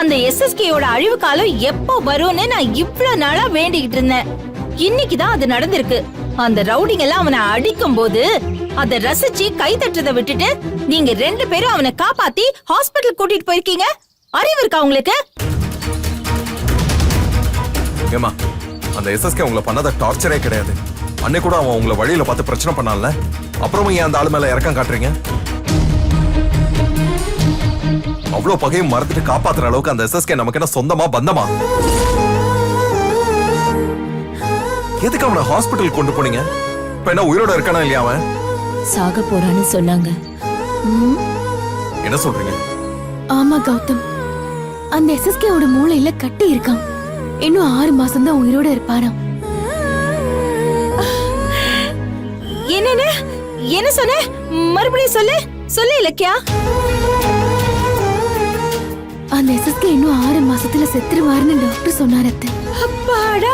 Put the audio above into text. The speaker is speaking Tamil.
அந்த எஸ்எஸ்கேயோட அழிவு காலம் எப்போ வரும்னு நான் இவ்வளவு நாளா வேண்டிக்கிட்டு இருந்தேன். இன்னைக்குதான் அது நடந்திருக்கு. அந்த ரவுடிங்க எல்லாம் அவனை அடிக்கும் போது அத ரசிச்சு கை தட்டுறதை விட்டுட்டு நீங்க 2 பேரும் அவனை காப்பாத்தி ஹாஸ்பிடல் கூட்டிட்டு போயிருக்கீங்க. அறிவு இருக்கா உங்களுக்கு? ஏமா, அந்த எஸ்எஸ்கே உங்களை பண்ணாத டார்ச்சரே கிடையாது. அன்னை கூட அவன் உங்களை வழியில பார்த்து பிரச்சனை பண்ணான்ல, அப்புறமா ஏன் அந்த ஆளு மேல இறக்கம் காட்டுறீங்க? அவ்வளவு பகையும் மறந்துட்டு காப்பாத்துற அளவுக்கு அந்த எஸ்எஸ்கே நமக்கு என்ன சொந்தமா பந்தமா? எதுக்கு அவனை ஹாஸ்பிட்டல் கொண்டு போனீங்க? இப்ப என்ன உயிரோட இருக்கானா இல்லையா? அவன் சாக போறான்னு சொன்னாங்க. என்ன சொல்றீங்க? ஆமா கௌதம், அந்த எஸ்எஸ்கேவோட மூளையில கட்டி இருக்கான். இன்னும் 6 மாசம் தான் உயிரோட இருப்பாராம். என்ன சொன்ன? மறுபடியும் சொல்லு இலக்கியா. அந்த எஸ்எஸ்கே இன்னும் 6 மாசத்துல செத்துருவாருன்னு டாக்டர் சொன்னாரு. அப்பாடா.